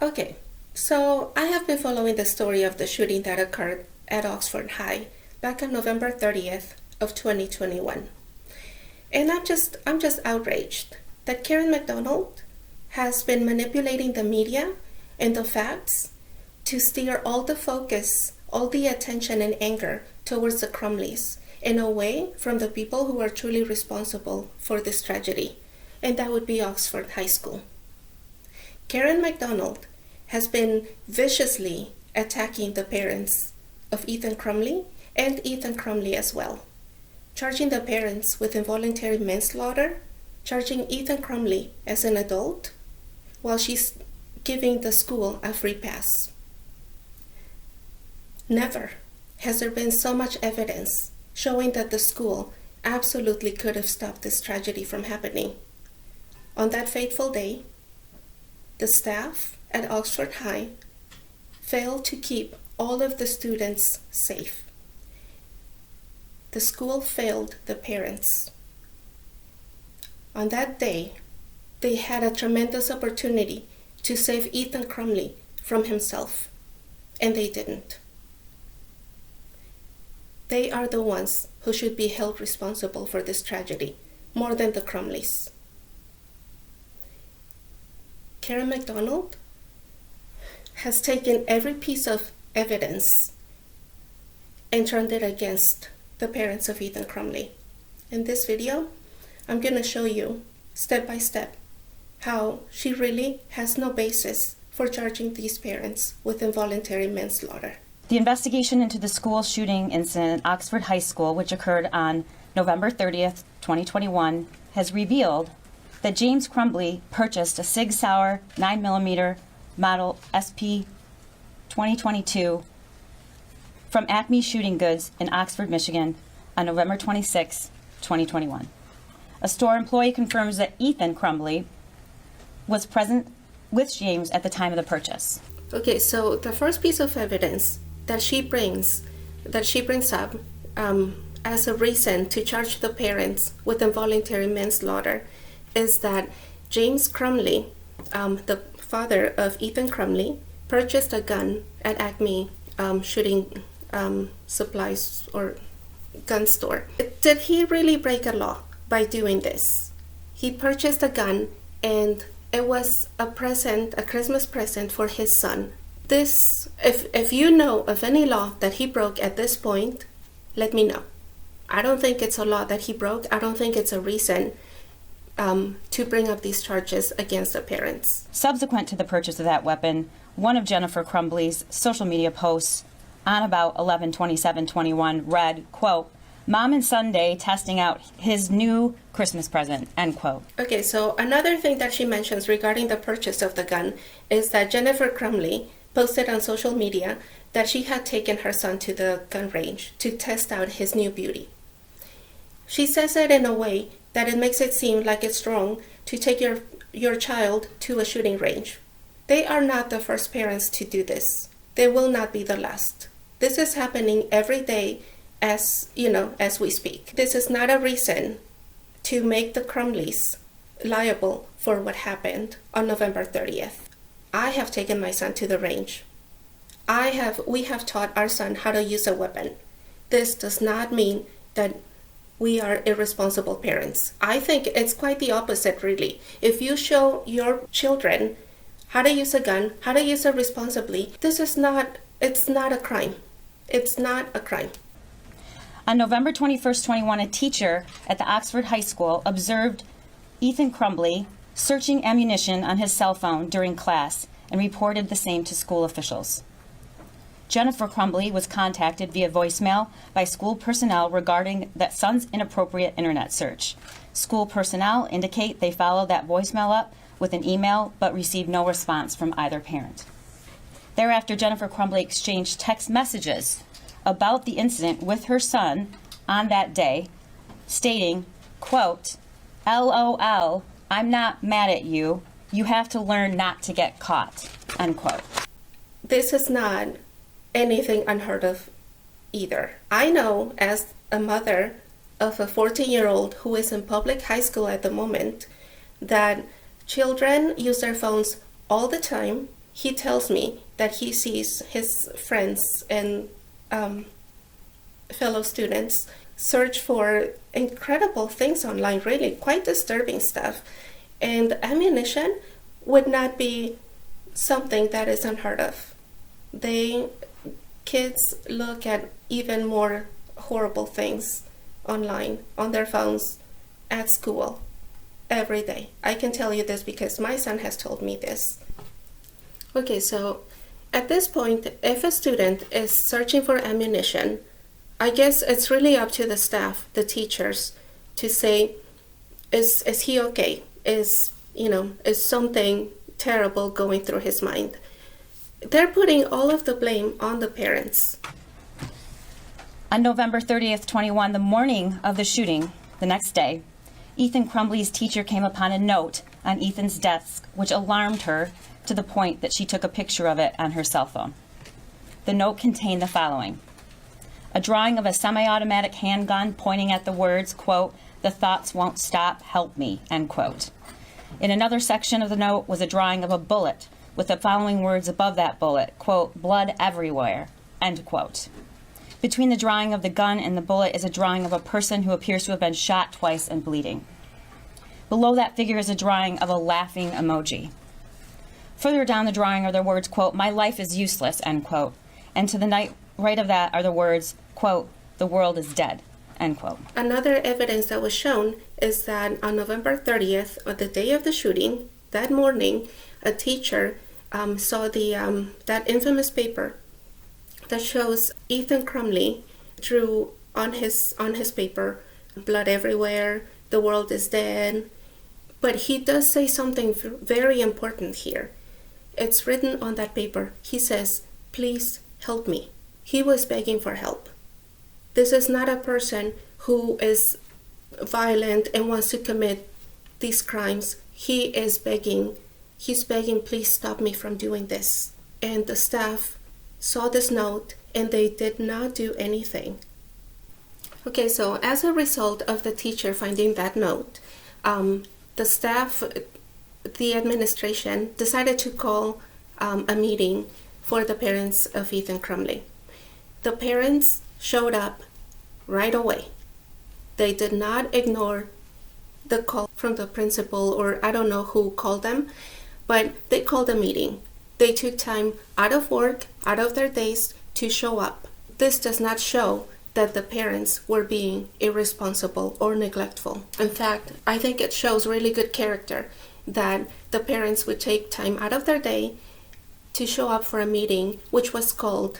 Okay, so I have been following the story of the shooting that occurred at Oxford High back on November 30th of 2021. And I'm just outraged that Karen McDonald has been manipulating the media and the facts to steer all the focus, all the attention and anger towards the Crumleys and away from the people who are truly responsible for this tragedy, and that would be Oxford High School. Karen McDonald has been viciously attacking the parents of Ethan Crumley and Ethan Crumley as well, charging the parents with involuntary manslaughter, charging Ethan Crumley as an adult, while she's giving the school a free pass. Never has there been so much evidence showing that the school absolutely could have stopped this tragedy from happening. On that fateful day, the staff at Oxford High failed to keep all of the students safe. The school failed the parents. On that day, they had a tremendous opportunity to save Ethan Crumley from himself, and they didn't. They are the ones who should be held responsible for this tragedy, more than the Crumleys. Karen McDonald has taken every piece of evidence and turned it against the parents of Ethan Crumley. In this video, I'm going to show you step by step how she really has no basis for charging these parents with involuntary manslaughter. The investigation into the school shooting incident at Oxford High School, which occurred on November 30th, 2021, has revealed that James Crumley purchased a Sig Sauer 9mm model SP 2022 from Acme Shooting Goods in Oxford, Michigan on November 26, 2021. A store employee confirms that Ethan Crumley was present with James at the time of the purchase. Okay, so the first piece of evidence that she brings up as a reason to charge the parents with involuntary manslaughter is that James Crumley, the father of Ethan Crumley, purchased a gun at Acme shooting supplies or gun store. Did he really break a law by doing this? He purchased a gun and it was a present, a Christmas present for his son. This, if you know of any law that he broke at this point, let me know. I don't think it's a law that he broke. I don't think it's a reason to bring up these charges against the parents. Subsequent to the purchase of that weapon, one of Jennifer Crumley's social media posts on about 11/27/21 read, quote, "Mom and Sunday testing out his new Christmas present," end quote. Okay, so another thing that she mentions regarding the purchase of the gun is that Jennifer Crumley posted on social media that she had taken her son to the gun range to test out his new beauty. She says it in a way that it makes it seem like it's wrong to take your child to a shooting range. They are not the first parents to do this. They will not be the last. This is happening every day as we speak. This is not a reason to make the Crumleys liable for what happened on November 30th. I have taken my son to the range. We have taught our son how to use a weapon. This does not mean that we are irresponsible parents. I think it's quite the opposite, really. If you show your children how to use a gun, how to use it responsibly, it's not a crime. It's not a crime. On November 21st, 21, a teacher at the Oxford High School observed Ethan Crumley searching ammunition on his cell phone during class and reported the same to school officials. Jennifer Crumley was contacted via voicemail by school personnel regarding that son's inappropriate internet search. School personnel indicate they followed that voicemail up with an email but received no response from either parent. Thereafter, Jennifer Crumley exchanged text messages about the incident with her son on that day, stating, quote, "LOL, I'm not mad at you. You have to learn not to get caught," end quote. This is not anything unheard of either. I know as a mother of a 14-year-old who is in public high school at the moment that children use their phones all the time he tells me that he sees his friends and fellow students search for incredible things online, really quite disturbing stuff. And ammunition would not be something that is unheard of. Kids look at even more horrible things online, on their phones, at school, every day. I can tell you this because my son has told me this. Okay, so at this point, if a student is searching for ammunition, I guess it's really up to the staff, the teachers, to say, is he okay? Is something terrible going through his mind? They're putting all of the blame on the parents. On November 30th, 21, the morning of the shooting, the next day, Ethan Crumbly's teacher came upon a note on Ethan's desk, which alarmed her to the point that she took a picture of it on her cell phone. The note contained the following: a drawing of a semi-automatic handgun pointing at the words, quote, "The thoughts won't stop, help me," end quote. In another section of the note was a drawing of a bullet with the following words above that bullet, quote, "blood everywhere," end quote. Between the drawing of the gun and the bullet is a drawing of a person who appears to have been shot twice and bleeding. Below that figure is a drawing of a laughing emoji. Further down the drawing are the words, quote, "My life is useless," end quote. And to the right of that are the words, quote, "The world is dead," end quote. Another evidence that was shown is that on November 30th, on the day of the shooting, that morning, a teacher saw that infamous paper that shows Ethan Crumley drew on his paper, "blood everywhere, the world is dead." But he does say something very important here. It's written on that paper. He says, "Please help me." He was begging for help. This is not a person who is violent and wants to commit these crimes. He's begging, "Please stop me from doing this." And the staff saw this note and they did not do anything. Okay, so as a result of the teacher finding that note, the staff, the administration, decided to call a meeting for the parents of Ethan Crumley. The parents showed up right away. They did not ignore the call from the principal, or I don't know who called them, but they called a meeting. They took time out of work, out of their days to show up. This does not show that the parents were being irresponsible or neglectful. In fact, I think it shows really good character that the parents would take time out of their day to show up for a meeting which was called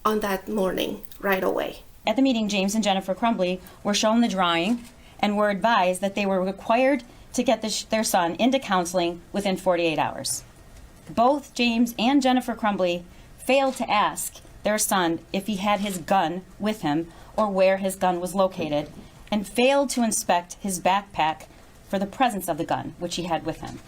on that morning right away. At the meeting, James and Jennifer Crumbly were shown the drawing and were advised that they were required to get their son into counseling within 48 hours. Both James and Jennifer Crumbly failed to ask their son if he had his gun with him or where his gun was located, and failed to inspect his backpack for the presence of the gun, which he had with him.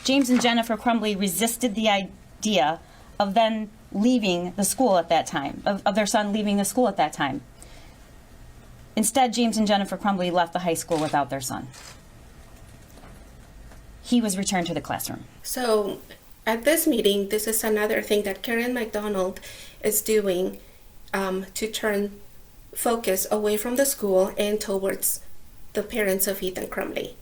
James and Jennifer Crumbly resisted the idea of then leaving the school at that time, of their son leaving the school at that time. Instead, James and Jennifer Crumbly left the high school without their son. He was returned to the classroom. So at this meeting, this is another thing that Karen McDonald is doing to turn focus away from the school and towards the parents of Ethan Crumley.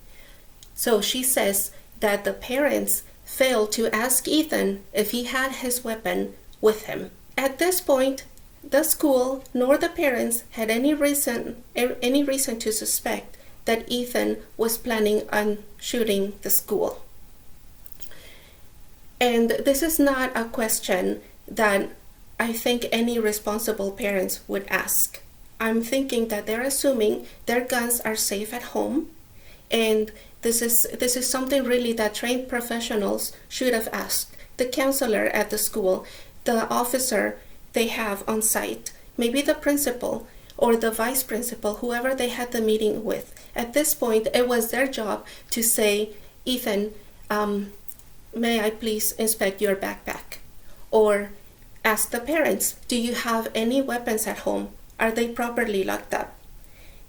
So she says that the parents failed to ask Ethan if he had his weapon with him. At this point, the school nor the parents had any reason to suspect that Ethan was planning on shooting the school. And this is not a question that I think any responsible parents would ask. I'm thinking that they're assuming their guns are safe at home, and this is something really that trained professionals should have asked. The counselor at the school, the officer they have on site, maybe the principal or the vice principal, whoever they had the meeting with. At this point, it was their job to say, "Ethan, may I please inspect your backpack?" Or ask the parents, "Do you have any weapons at home? Are they properly locked up?"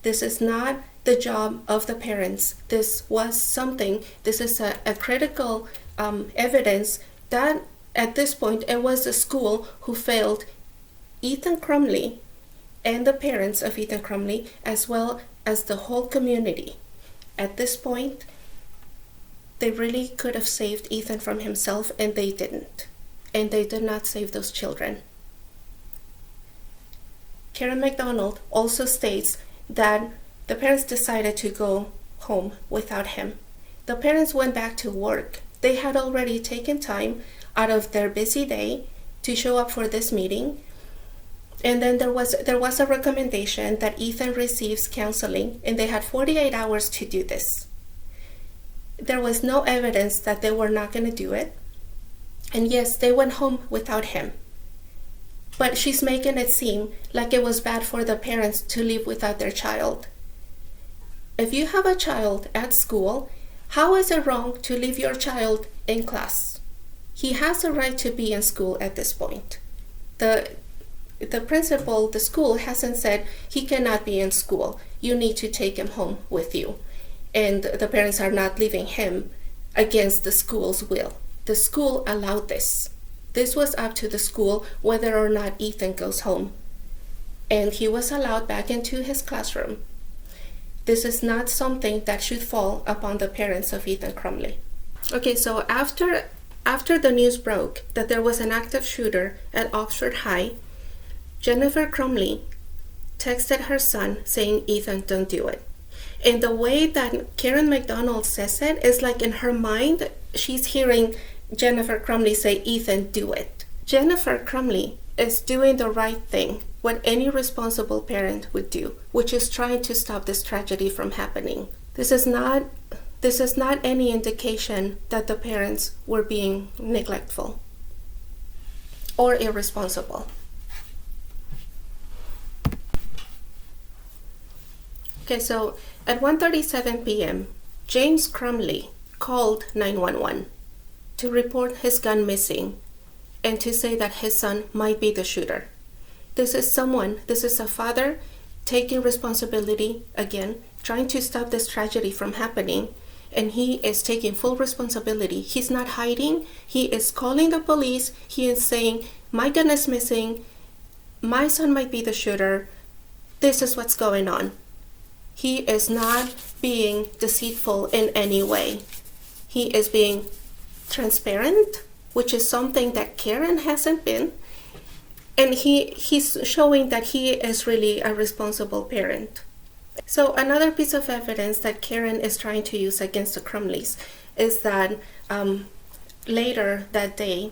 This is not the job of the parents. This is a critical evidence That, at this point, it was the school who failed Ethan Crumley and the parents of Ethan Crumley, as well as the whole community. At this point, they really could have saved Ethan from himself, and they didn't. And they did not save those children. Karen McDonald also states that the parents decided to go home without him. The parents went back to work. They had already taken time out of their busy day to show up for this meeting. And then there was a recommendation that Ethan receives counseling, and they had 48 hours to do this. There was no evidence that they were not going to do it. And yes, they went home without him. But she's making it seem like it was bad for the parents to leave without their child. If you have a child at school, how is it wrong to leave your child in class? He has a right to be in school at this point. The principal, the school, hasn't said he cannot be in school. You need to take him home with you. And the parents are not leaving him against the school's will. The school allowed this. This was up to the school whether or not Ethan goes home. And he was allowed back into his classroom. This is not something that should fall upon the parents of Ethan Crumley. Okay, so after the news broke that there was an active shooter at Oxford High, Jennifer Crumley texted her son saying, "Ethan, don't do it." And the way that Karen McDonald says it is like in her mind, she's hearing Jennifer Crumley say, "Ethan, do it." Jennifer Crumley is doing the right thing, what any responsible parent would do, which is trying to stop this tragedy from happening. This is not any indication that the parents were being neglectful or irresponsible. Okay, so at 1:37 p.m., James Crumley called 911 to report his gun missing and to say that his son might be the shooter. This is a father taking responsibility, again, trying to stop this tragedy from happening, and he is taking full responsibility. He's not hiding. He is calling the police. He is saying, "My gun is missing. My son might be the shooter. This is what's going on." He is not being deceitful in any way. He is being transparent, which is something that Karen hasn't been. And he's showing that he is really a responsible parent. So another piece of evidence that Karen is trying to use against the Crumleys is that later that day,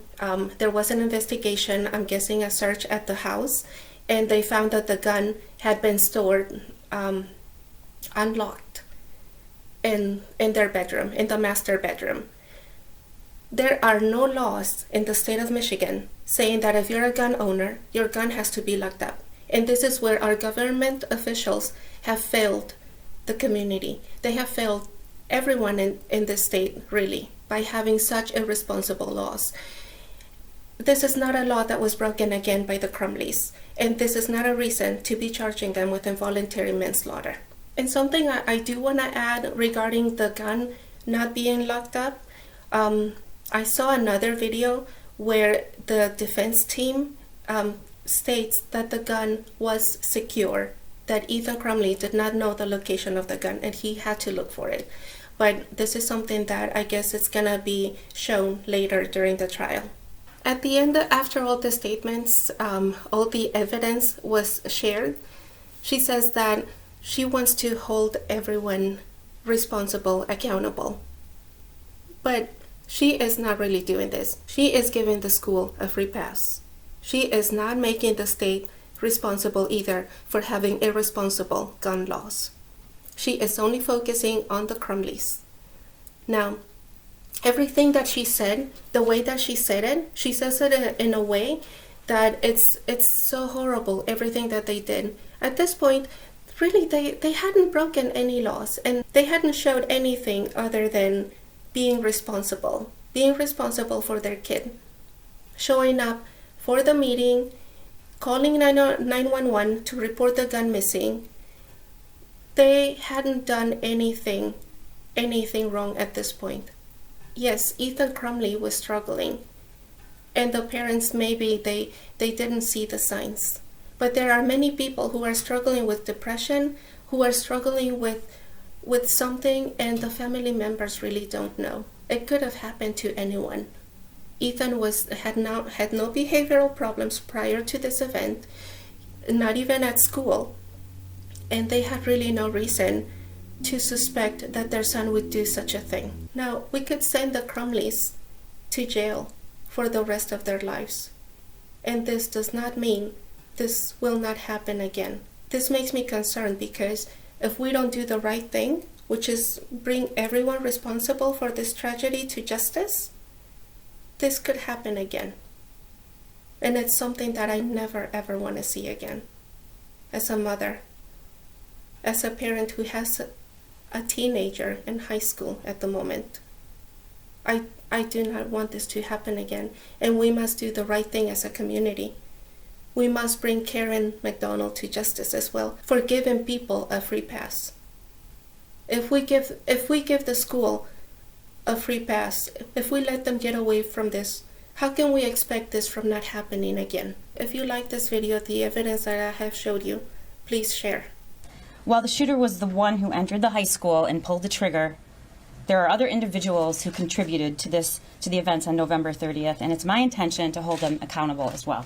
there was an investigation, I'm guessing a search at the house, and they found that the gun had been stored unlocked in their bedroom, in the master bedroom. There are no laws in the state of Michigan saying that if you're a gun owner, your gun has to be locked up. And this is where our government officials have failed the community. They have failed everyone in this state, really, by having such irresponsible laws. This is not a law that was broken again by the Crumleys, and this is not a reason to be charging them with involuntary manslaughter. And something I do want to add regarding the gun not being locked up, I saw another video where the defense team states that the gun was secure, that Ethan Crumley did not know the location of the gun and he had to look for it. But this is something that I guess it's gonna be shown later during the trial. At the end, after all the statements, all the evidence was shared, she says that she wants to hold everyone responsible, accountable. But she is not really doing this. She is giving the school a free pass. She is not making the state responsible either for having irresponsible gun laws. She is only focusing on the Crumleys. Now, everything that she said, the way that she said it, she says it in a way that it's so horrible, everything that they did. At this point, really, they hadn't broken any laws, and they hadn't showed anything other than being responsible for their kid, showing up for the meeting, calling 911 to report the gun missing. They hadn't done anything wrong at this point. Yes, Ethan Crumley was struggling. And the parents, maybe they didn't see the signs. But there are many people who are struggling with depression, who are struggling with something, and the family members really don't know. It could have happened to anyone. Ethan had no behavioral problems prior to this event, not even at school, and they had really no reason to suspect that their son would do such a thing. Now, we could send the Crumleys to jail for the rest of their lives, and this does not mean this will not happen again. This makes me concerned because if we don't do the right thing, which is bring everyone responsible for this tragedy to justice, this could happen again. And it's something that I never ever want to see again. As a mother, as a parent who has a teenager in high school at the moment, I do not want this to happen again. And we must do the right thing as a community. We must bring Karen McDonald to justice as well for giving people a free pass. If we give the school a free pass, if we let them get away from this, how can we expect this from not happening again? If you like this video, the evidence that I have showed you, please share. While the shooter was the one who entered the high school and pulled the trigger, there are other individuals who contributed to the events on November 30th, and it's my intention to hold them accountable as well.